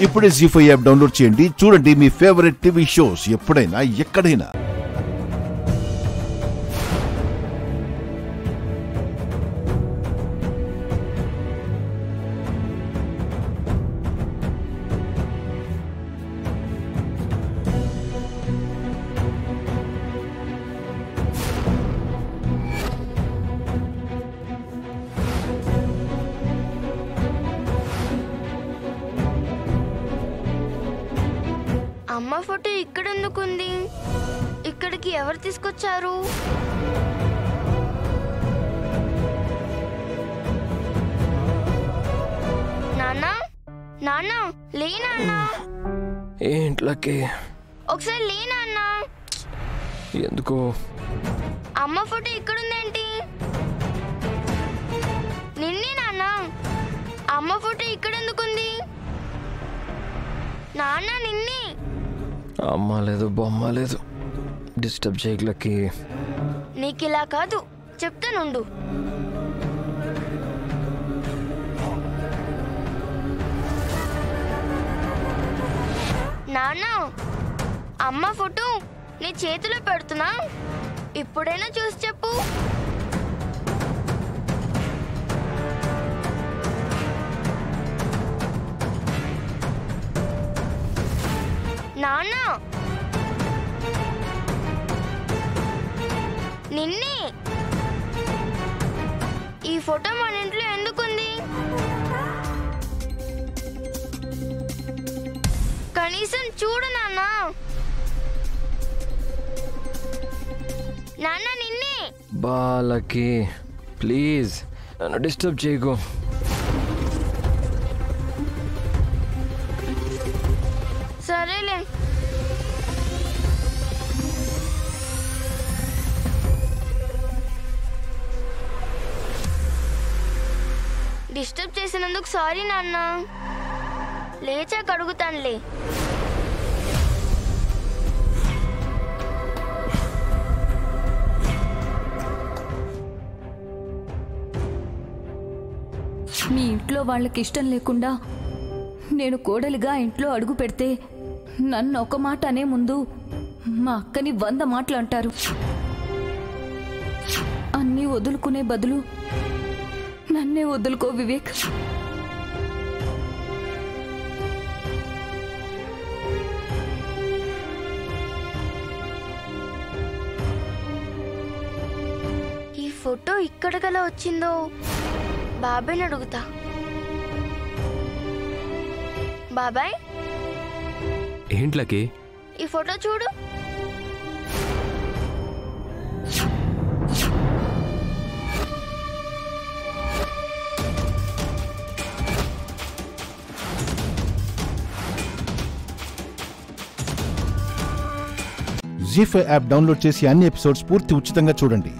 ఇప్పుడే జీ5 app download చేయండి. చూడండి మీ ఫేవరెట్ టీవీ షోస్ ఎప్పుడైనా ఎక్కడైనా. అమ్మ ఫోటో ఇక్కడ ఎందుకుంది? ఇక్కడికి ఎవరు తీసుకొచ్చారు? నాన్నా, నాన్నా, లే నాన్నా. ఏంట్లకి? ఒకసారి లే నాన్నా. ఎందుకు? అమ్మ ఫోటో ఇక్కడుందేంటి? నిన్నే నాన్నా. అమ్మ ఫోటో ఇక్కడ ఎందుకుంది? నాన్న నిన్నే. అమ్మ లేదు, బొమ్మ లేదు. డిస్టర్బ్ చేయగలకి. నీకు ఇలా కాదు, చెప్తానుండు. నాన్న, అమ్మ ఫోటో నీ చేతిలో పెడుతున్నా, ఇప్పుడైనా చూసి చెప్పు. నాన్న, నిన్నే. ఈ ఫోటో మన ఇంట్లో ఎందుకుంది? కనీసం చూడు నాన్న. నాన్న నిన్నే. బాలకి ప్లీజ్ నన్ను డిస్టర్బ్ చేయకు. సరేలే. డిస్టర్బ్ చేసినందుకు సారీ నాన్న. లేచాక అడుగుతానులే. మీ ఇంట్లో వాళ్ళకి ఇష్టం లేకుండా నేను కోడలిగా ఇంట్లో అడుగు పెడితే నన్ను ఒక మాట అనే ముందు మా అక్కని 100 మాటలు అంటారు. అన్నీ వదులుకునే బదులు నన్నే వదులుకో వివేక్. ఈ ఫోటో ఇక్కడ గల వచ్చిందో బాబాయ్ని అడుగుతా. బాబాయ్, ఏంట్లకి? ఈ ఫోటో చూడు. జీ5 యాప్ డౌన్లోడ్ చేసి అన్ని ఎపిసోడ్స్ పూర్తి ఉచితంగా చూడండి.